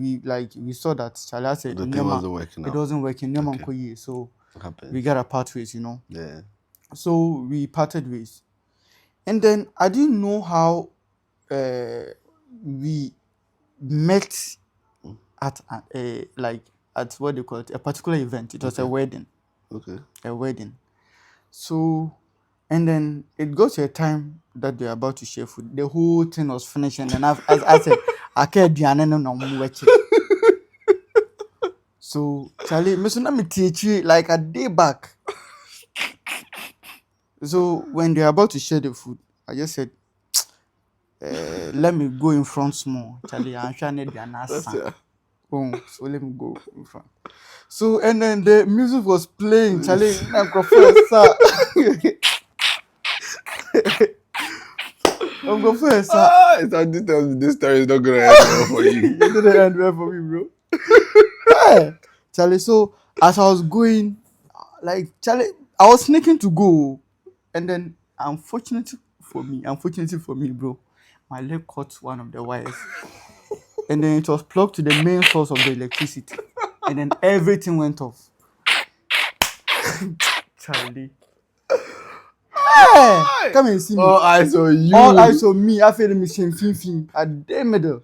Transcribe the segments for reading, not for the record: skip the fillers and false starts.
we saw that Charlie said The thing wasn't working it out. wasn't working. Okay. So Happens. we gotta part ways, Yeah. So we parted ways, and then I didn't know how we met at like at what they call it, a particular event. It was a Okay. wedding. Okay. A wedding. So, and then it got to a time that they're about to share food. The whole thing was finished, and then as I said, I can't do no. So Charlie, me so na me teach you like a day back. So when they're about to share the food, I just said, let me go in front small. Charlie, I'm trying to do an answer. Oh, so let me go in front. So and then the music was playing. Charlie, professor. I'm going first. This story is not gonna end well for you. It didn't end well for me, bro. Hey, Charlie, so as I was going, like Charlie, I was sneaking to go, and then unfortunately for me, bro, my leg caught one of the wires, and then it was plugged to the main source of the electricity, and then everything went off. Charlie, hey, come and see me. All eyes on you. All eyes on me. I feel me fin at the middle.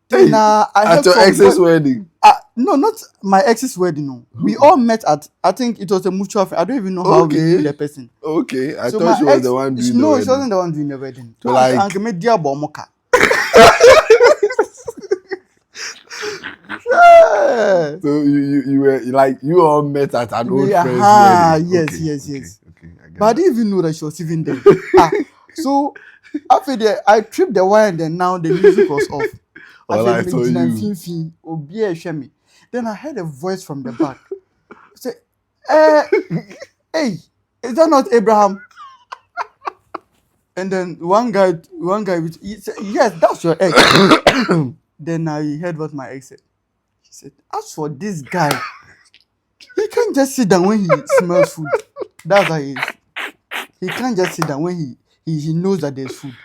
Hey, Nah, at your ex's wedding. No, not my ex's wedding. No, we all met at. I think it was a mutual friend. I don't even know how we knew the person. Okay, I thought she was the one doing the wedding. No, she wasn't the one doing the wedding. So like, yeah. So you were like you all met at an old friend's wedding. Yes. Okay, but I didn't even know that she was even there. So after that, I tripped the wire, and then now the music was off. All I saw you. Then I heard a voice from the back. Say, hey, is that not Abraham? And then one guy, he said, yes, that's your ex. Then I heard what my ex said. She said, as for this guy, he can't just sit down when he smells food. That's how he is. He can't just sit down when he knows that there's food.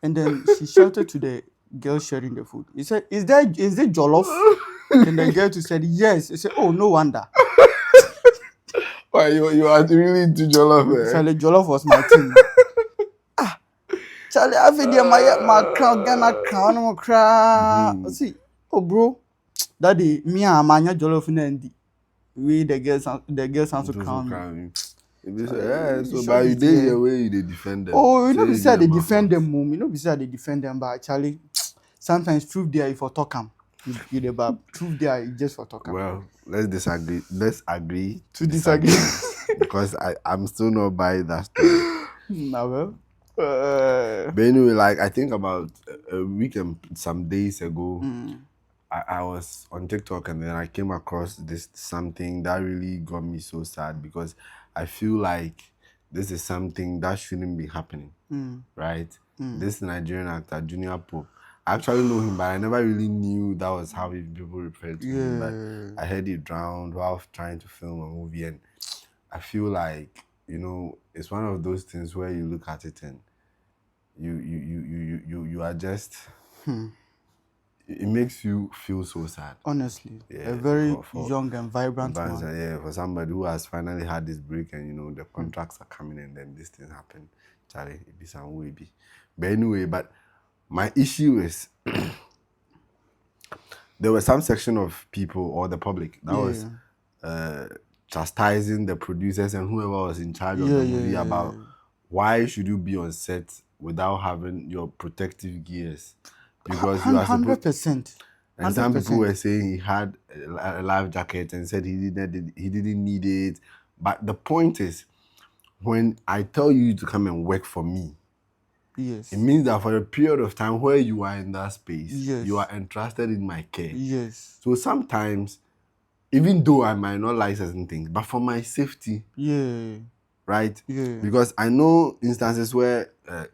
And then she shouted to the girl sharing the food. He said, is it jollof? And the girl said, yes. He said, oh, no wonder. Why you are really into jollof? Charlie, jollof was my thing. Charlie, I feel my crown, Ghana crown, cry. See, oh bro, daddy, me and Manya jollof in the we the girls also crown. So by you day your way they defend them. Oh, you know beside they defend them, mom. You know beside they defend them, but Charlie, sometimes truth there if for talk am. You the bab. Truth there is just for talk am. Well, let's disagree. Let's agree to disagree. Because I'm still not buying that story. Nah, well. But anyway, like I think about a week and some days ago, I was on TikTok and then I came across this something that really got me so sad because I feel like this is something that shouldn't be happening, right? This Nigerian actor, Junior Pope, I actually know him, but I never really knew that was how people referred to him. But I heard he drowned while trying to film a movie, and I feel like, you know, it's one of those things where you look at it and you are just it makes you feel so sad. Honestly, a very young and vibrant man. Yeah, for somebody who has finally had this break and, you know, the contracts are coming and then this thing happened. Charlie, it be some way be. But anyway, but my issue is there was some section of people or the public that was chastising the producers and whoever was in charge of the movie about why should you be on set without having your protective gears? Because you are 100%. And some people were saying he had a life jacket and said he didn't need it. But the point is, when I tell you to come and work for me, it means that for a period of time where you are in that space, you are entrusted in my care. So sometimes, even though I might not like certain things, but for my safety, right? Because I know instances where,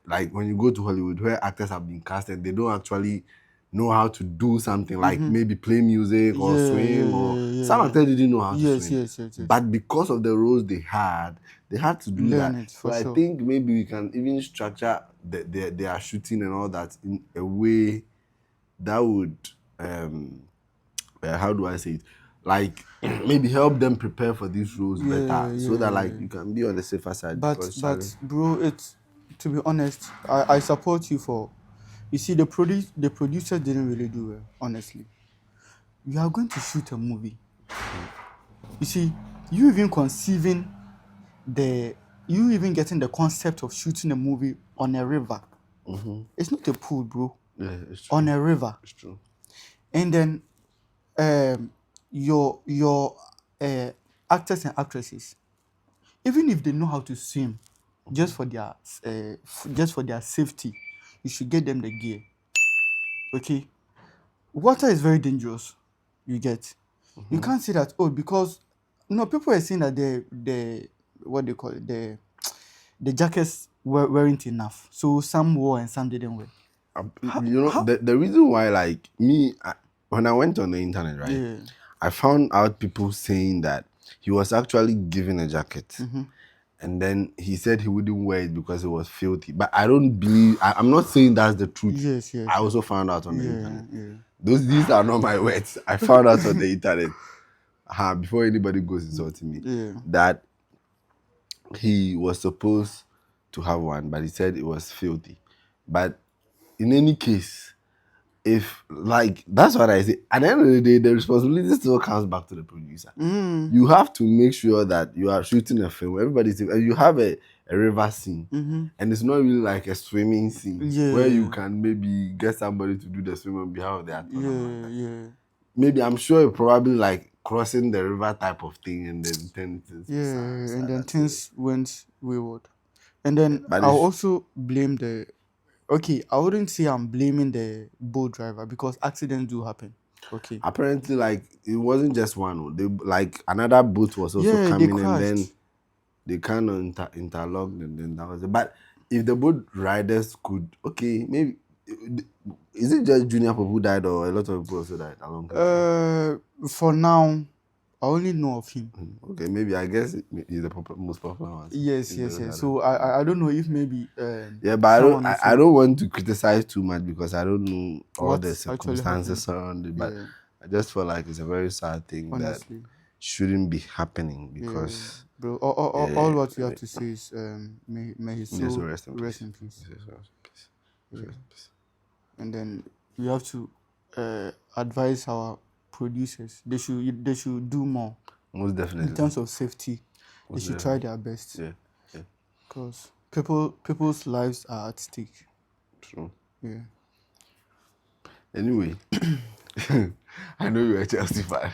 like when you go to Hollywood, where actors have been cast and they don't actually know how to do something like maybe play music or swim or some actors didn't know how to swim. But because of the roles they had to do that. So I think maybe we can even structure their shooting and all that in a way that would how do I say it? Like maybe help them prepare for these roles better, so that like you can be on the safer side. But Because Charlie, bro, it's, to be honest, I support you for, you see, the producer didn't really do well, honestly. You are going to shoot a movie. You see, you even conceiving the you even getting the concept of shooting a movie on a river. It's not a pool, bro. yeah, it's true. On a river. It's true. And then your actors and actresses, even if they know how to swim, just for their safety, you should get them the gear. Okay, water is very dangerous. You get, you can't say that, oh, because people are saying that the what they call it, the jackets weren't enough, so some wore and some didn't wear. The reason why, like me, when I went on the internet, right, Yeah. I found out people saying that he was actually given a jacket, and then he said he wouldn't wear it because it was filthy. But I don't believe. I'm not saying that's the truth. Yes. I also found out on the internet. Yeah. These are not my words. I found out on the internet. Before anybody goes insulting me, that he was supposed to have one, but he said it was filthy. But in any case, if like that's what I say, at the end of the day, the responsibility still comes back to the producer. You have to make sure that you are shooting a film. Everybody's, you have a river scene, and it's not really like a swimming scene where you can maybe get somebody to do the swim on behalf of the actor. Maybe I'm sure it's probably like crossing the river type of thing, and then things went wayward. And then I'll also blame I wouldn't say I'm blaming the boat driver, because accidents do happen. Okay. Apparently, like it wasn't just one. They like another boat was also coming, and then they kind of interlocked, and then that was it. But if the boat riders could, okay, maybe is it just junior people who died, or a lot of people also died along? For now, I only know of him. Okay, maybe I guess he's the most popular one. Yes. So I don't know if maybe. But I don't want to criticize too much, because I don't know all the circumstances around it. But I just feel like it's a very sad thing, honestly, that shouldn't be happening, because bro, all what you have to say is may his soul rest in peace. And then we have to advise our producers. They should do more. Most definitely. In terms of safety, they should try their best. Yeah. Because people's lives are at stake. True. Yeah. Anyway, I know you're a Chelsea fan.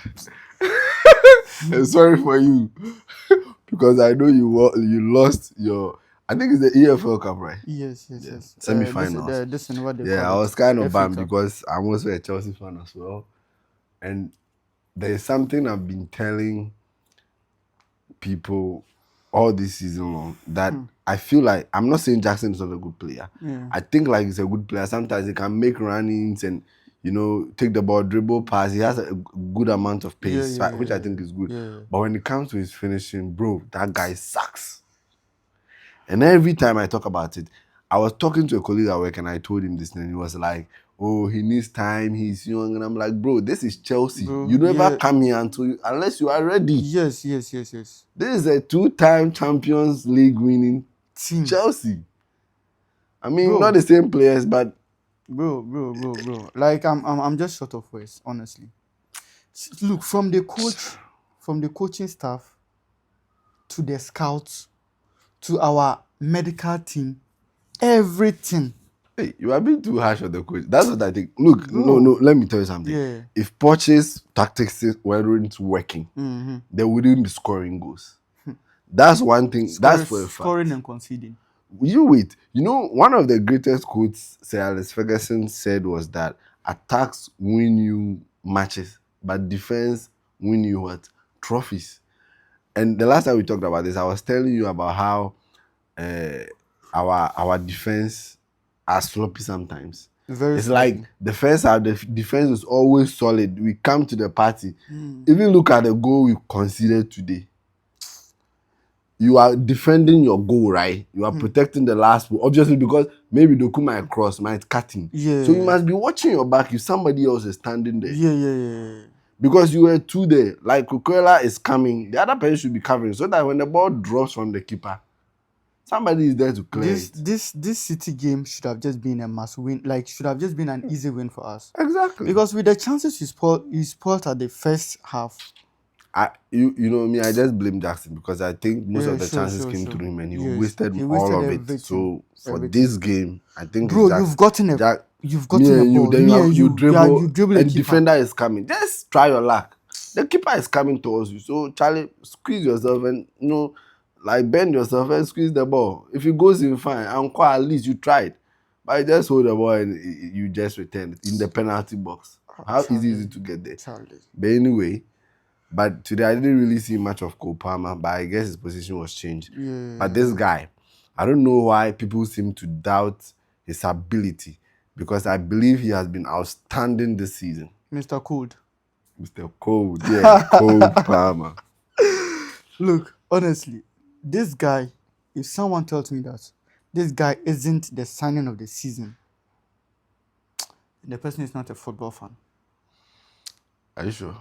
I'm sorry for you, because I know you lost your. I think it's the EFL Cup, right? Yes. Semi-finals. I was kind of bummed, because I'm also a Chelsea fan as well. And there's something I've been telling people all this season long, that I feel like, I'm not saying Jackson is not a good player. I think like he's a good player. Sometimes he can make run-ins and, take the ball, dribble, pass. He has a good amount of pace, which I think is good. But when it comes to his finishing, bro, that guy sucks. And every time I talk about it, I was talking to a colleague at work, and I told him this, and he was like, oh, he needs time, he's young. And I'm like, bro, this is Chelsea. Bro, you never come here unless you are ready. Yes. This is a 2-time Champions League winning team. Chelsea. I mean, bro, not the same players, but bro. Like I'm just short of words, honestly. Look, from the coaching staff to the scouts to our medical team, everything. Hey, you are being too harsh on the coach. That's what I think. Look, no, let me tell you something. If Poch's tactics weren't working, they wouldn't be scoring goals. That's one thing. That's for a fact. Scoring and conceding. You wait. One of the greatest quotes Sir Alex Ferguson said was that attacks win you matches, but defense win you what? Trophies. And the last time we talked about this, I was telling you about how our defense are sloppy sometimes. It's like the defense is always solid. We come to the party. Even look at the goal we conceded today. you are defending your goal, right? You are protecting the last ball, obviously, because maybe Doku might cross, might cut in. Yeah. So you must be watching your back if somebody else is standing there. Yeah. Because you were two there. Like Kukwela is coming, the other person should be covering so that when the ball drops from the keeper, somebody is there to clear it. This City game should have just been a must win. Like, should have just been an easy win for us. Exactly. Because with the chances you spoiled at the first half. You know me, I just blame Jackson because I think most of the chances came through him and he wasted all of it. So for this game, I think bro, you've gotten a ball. You dribble and the defender is coming. Just try your luck. The keeper is coming towards you. So Charlie, squeeze yourself and like bend yourself and squeeze the ball. If it goes in, fine. And at least you tried. But you just hold the ball and you just return it in the penalty box. How easy is it to get there? Charlie. But anyway, but today I didn't really see much of Cole Palmer, but I guess his position was changed. Yeah. But this guy, I don't know why people seem to doubt his ability, because I believe he has been outstanding this season. Mr. Cold. Mr. Cold, yeah, Cole Palmer. Look, honestly, this guy, if someone tells me that this guy isn't the signing of the season, the person is not a football fan. Are you sure?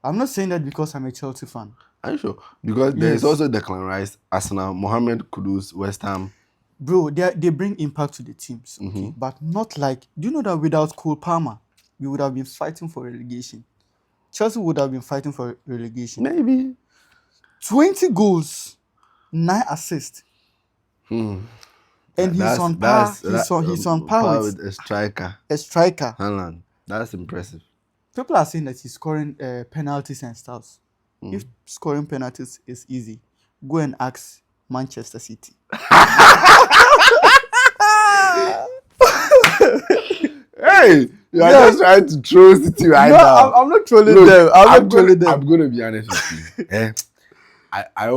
I'm not saying that because I'm a Chelsea fan. Are you sure? Because there is also Declan Rice, Arsenal, Mohamed Kudus, West Ham. Bro, they bring impact to the teams, okay? But not like, do you know that without Cole Palmer, we would have been fighting for relegation? Chelsea would have been fighting for relegation. Maybe. 20 goals, 9 assists. And he's on par. He's on par with a striker. Haaland. That's impressive. People are saying that he's scoring penalties and stuff. If scoring penalties is easy, go and ask Manchester City. Hey, you are just trying to troll City right now. I'm not trolling them. I'm not trolling them. I'm going to be honest with you. I